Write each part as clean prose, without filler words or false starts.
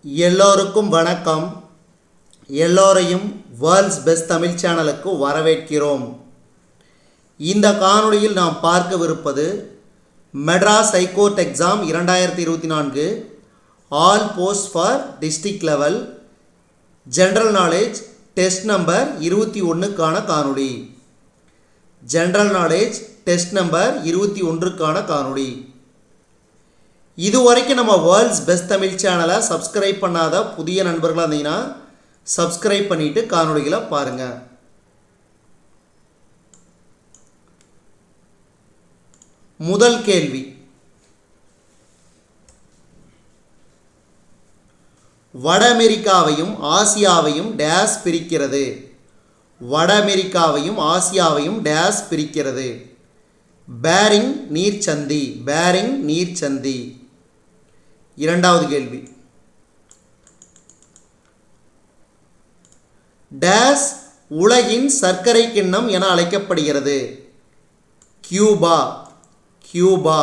எல்லோருக்கும் வணக்கம். எல்லோரையும் வேர்ல்ட்ஸ் பெஸ்ட் தமிழ் சேனலுக்கு வரவேற்கிறோம். இந்த காணொளியில் நாம் பார்க்கவிருப்பது Madras high court exam 2024 all post for district level general knowledge test number 21க்கான காணொளி. ஜென்ரல் நாலேஜ் டெஸ்ட் நம்பர் 21க்கான காணொளி. இதுவரைக்கும் நம்ம வேர்ல்ட்ஸ் பெஸ்ட் தமிழ் சேனலை சப்ஸ்கிரைப் பண்ணாத புதிய நண்பர்களாக இருந்தீங்கன்னா சப்ஸ்கிரைப் பண்ணிட்டு காணொளிகளை பாருங்க. முதல் கேள்வி, வட அமெரிக்காவையும் ஆசியாவையும் டேஸ் பிரிக்கிறது. வட அமெரிக்காவையும் ஆசியாவையும் டேஸ் பிரிக்கிறது. பேரிங் நீர்ச்சந்தி. பேரிங் நீர்ச்சந்தி. இரண்டாவது கேள்வி, டேஸ் உலகின் சர்க்கரை கிண்ணம் என அழைக்கப்படுகிறது. கியூபா. கியூபா.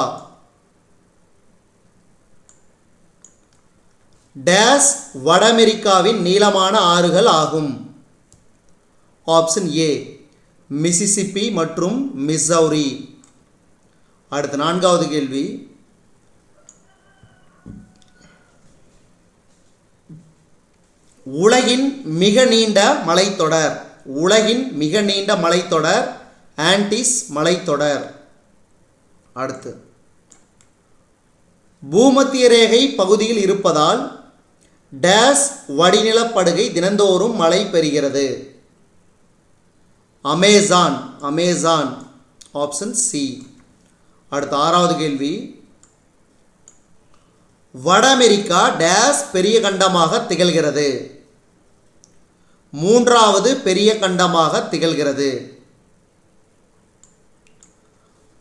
டேஸ் வட அமெரிக்காவின் நீளமான ஆறுகள் ஆகும். ஆப்ஷன் ஏ மிசிசிப்பி மற்றும் மிசௌரி. அடுத்த நான்காவது கேள்வி, உலகின் மிக நீண்ட மலைத்தொடர். உலகின் மிக நீண்ட மலைத்தொடர் ஆண்டிஸ் மலைத்தொடர். அடுத்து, பூமத்திய ரேகை பகுதியில் இருப்பதால் டேஸ் வடிநிலப்படுகை தினந்தோறும் மழை பெறுகிறது. அமேசான். அமேசான். Option C. அடுத்த ஆறாவது கேள்வி, வட அமெரிக்கா டேஸ் பெரிய கண்டமாக திகழ்கிறது. மூன்றாவது பெரிய கண்டமாக திகழ்கிறது.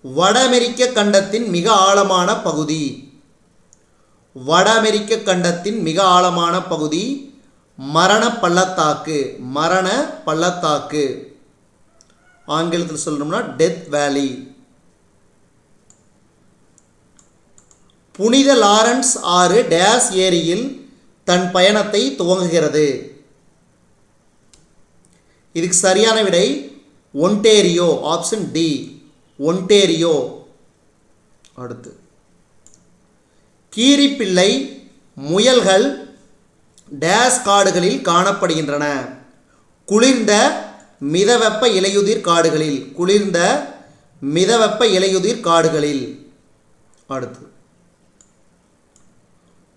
வட அமெரிக்க கண்டத்தின் மிக ஆழமான பகுதி. வட அமெரிக்க கண்டத்தின் மிக ஆழமான பகுதி மரண பள்ளத்தாக்கு. மரண பள்ளத்தாக்கு. ஆங்கிலத்தில் சொல்லணும்னா டெத் வேலி. புனித லாரன்ஸ் ஆறு டேஸ் ஏரியில் தன் பயணத்தை துவங்குகிறது. இதுக்கு சரியான விடை ஒன்டேரியோ. Option D Ontario. அடுத்து, கீரிப்பிள்ளை முயல்கள் டேஸ் காடுகளில் காணப்படுகின்றன. குளிர்ந்த மிதவெப்ப இலையுதிர் காடுகளில். குளிர்ந்த மிதவெப்ப இலையுதிர் காடுகளில். அடுத்து,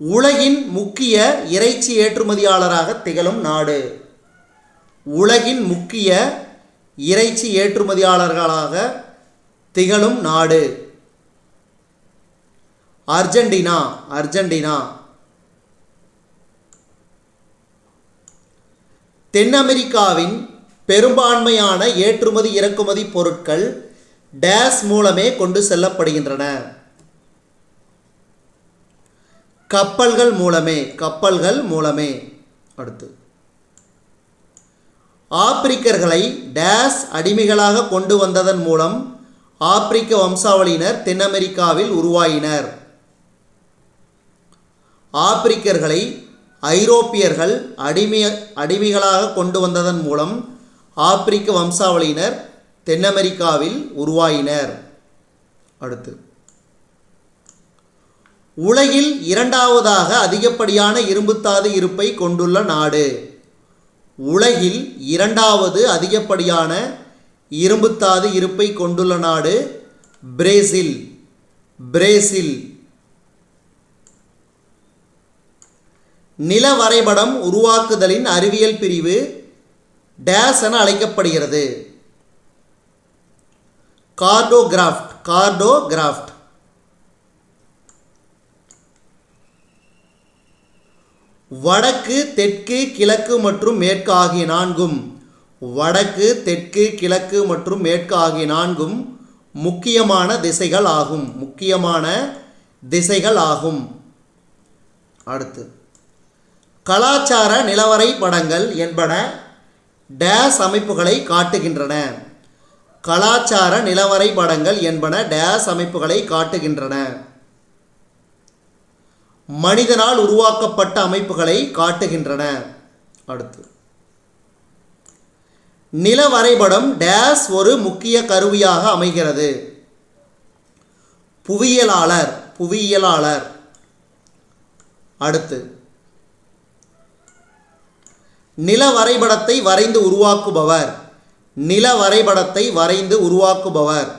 உலகின் முக்கிய இறைச்சி ஏற்றுமதியாளராக திகழும் நாடு. உலகின் முக்கிய இறைச்சி ஏற்றுமதியாளர்களாக திகழும் நாடு அர்ஜென்டினா. அர்ஜென்டினா. தென் அமெரிக்காவின் பெரும்பான்மையான ஏற்றுமதி இறக்குமதி பொருட்கள் டேஸ் மூலமே கொண்டு செல்லப்படுகின்றன. கப்பல்கள் மூலமே. கப்பல்கள் மூலமே. அடுத்து, ஆப்பிரிக்கர்களை டேஸ் அடிமைகளாக கொண்டு வந்ததன் மூலம் ஆப்பிரிக்க வம்சாவளியினர் தென் அமெரிக்காவில் உருவாயினர். ஆப்பிரிக்கர்களை ஐரோப்பியர்கள் அடிமைகளாக கொண்டு வந்ததன் மூலம் ஆப்பிரிக்க வம்சாவளியினர் தென் அமெரிக்காவில் உருவாயினர். அடுத்து, உலகில் இரண்டாவதாக அதிகப்படியான இரும்புத்தாது இருப்பை கொண்டுள்ள நாடு. உலகில் இரண்டாவது அதிகப்படியான இரும்புத்தாது இருப்பை கொண்டுள்ள நாடு பிரேசில். பிரேசில். நில வரைபடம் உருவாக்குதலின் அறிவியல் பிரிவு டேஸ் என அழைக்கப்படுகிறது. கார்டோகிராஃப்ட். கார்டோகிராஃப்ட். வடக்கு தெற்கு கிழக்கு மற்றும் மேற்கு ஆகிய நான்கும். வடக்கு தெற்கு கிழக்கு மற்றும் மேற்கு ஆகிய நான்கும் முக்கியமான திசைகள் ஆகும். முக்கியமான திசைகள் ஆகும். அடுத்து, கலாச்சார நிலவரை படங்கள் என்பன டேஸ் அமைப்புகளை காட்டுகின்றன. கலாச்சார நிலவரை படங்கள் என்பன டேஸ் அமைப்புகளை காட்டுகின்றன. மனிதனால் உருவாக்கப்பட்ட அமைப்புகளை காட்டுகின்றன. அடுத்து, நில வரைபடம் டேஸ் ஒரு முக்கிய கருவியாக அமைகிறது. புவியியலாளர். புவியியலாளர். அடுத்து, நில வரைபடத்தை வரைந்து உருவாக்குபவர். நில வரைபடத்தை வரைந்து உருவாக்குபவர்.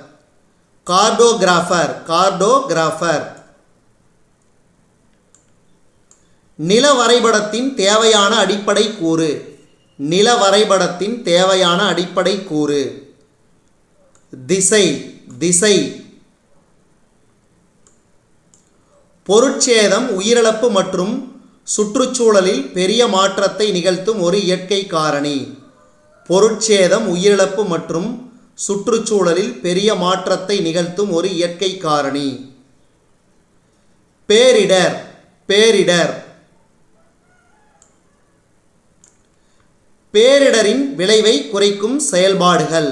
கார்டோகிராஃபர். கார்டோகிராஃபர். நில வரைபடத்தின் தேவையான அடிப்படை கூறு. நில வரைபடத்தின் தேவையான அடிப்படை கூறு. திசை. திசை. பொருட்சேதம், உயிரிழப்பு மற்றும் சுற்றுச்சூழலில் பெரிய மாற்றத்தை நிகழ்த்தும் ஒரு இயற்கை காரணி. பொருட்சேதம், உயிரிழப்பு மற்றும் சுற்றுச்சூழலில் பெரிய மாற்றத்தை நிகழ்த்தும் ஒரு இயற்கை காரணி. பேரிடர். பேரிடர். பேரிடரின் விளைவை குறைக்கும் செயல்பாடுகள்.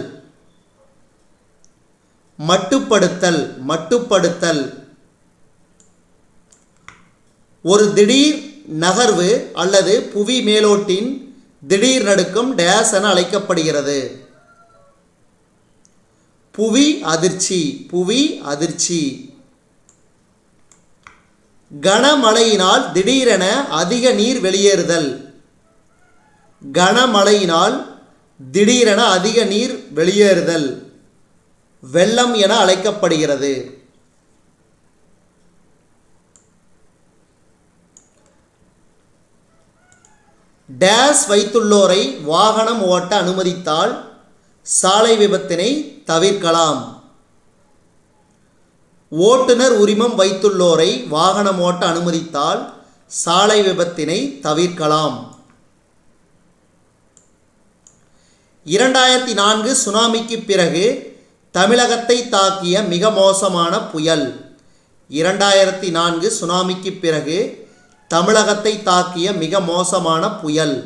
மட்டுப்படுத்தல். மட்டுப்படுத்தல். ஒரு திடீர் நகர்வு அல்லது புவி மேலோட்டின் திடீர் நடுக்கம் டேஸ் என அழைக்கப்படுகிறது. புவி அதிர்ச்சி. புவி அதிர்ச்சி. கனமழையினால் திடீரென அதிக நீர் வெளியேறுதல். கனமழையினால் திடீரென அதிக நீர் வெளியேறுதல் வெள்ளம் என அழைக்கப்படுகிறது. டேஸ் வைத்துள்ளோரை வாகனம் ஓட்ட அனுமதித்தால் சாலை விபத்தினை தவிர்க்கலாம். ஓட்டுநர் உரிமம் வைத்துள்ளோரை வாகனம் ஓட்ட அனுமதித்தால் சாலை விபத்தினை தவிர்க்கலாம். 2004 சுனாமிக்கு பிறகு தமிழகத்தை தாக்கிய மிக மோசமான புயல். 2004 சுனாமிக்கு பிறகு தமிழகத்தை தாக்கிய மிக மோசமான புயல்.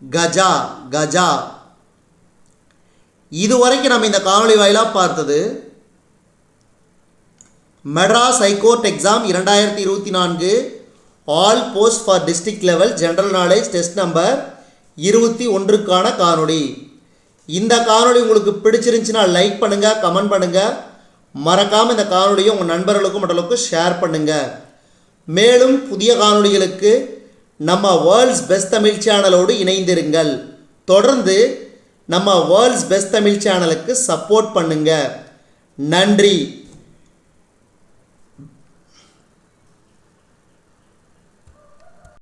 கஜா. கஜா. இதுவரைக்கும் நம்ம இந்த காணொளி வாயிலாக பார்த்தது Madras high court exam 2024 all post for district level general knowledge test number 21க்கான காணொளி. இந்த காணொளி உங்களுக்கு பிடிச்சிருந்துச்சுன்னா லைக் பண்ணுங்கள், கமெண்ட் பண்ணுங்கள். மறக்காமல் இந்த காணொளியை உங்கள் நண்பர்களுக்கும் மற்றவர்களுக்கும் ஷேர் பண்ணுங்கள். மேலும் புதிய காணொளிகளுக்கு நம்ம வேர்ல்ட்ஸ் பெஸ்ட் தமிழ் சேனலோடு இணைந்திருங்கள். தொடர்ந்து நம்ம வேர்ல்ட்ஸ் பெஸ்ட் தமிழ் சேனலுக்கு சப்போர்ட் பண்ணுங்கள். நன்றி.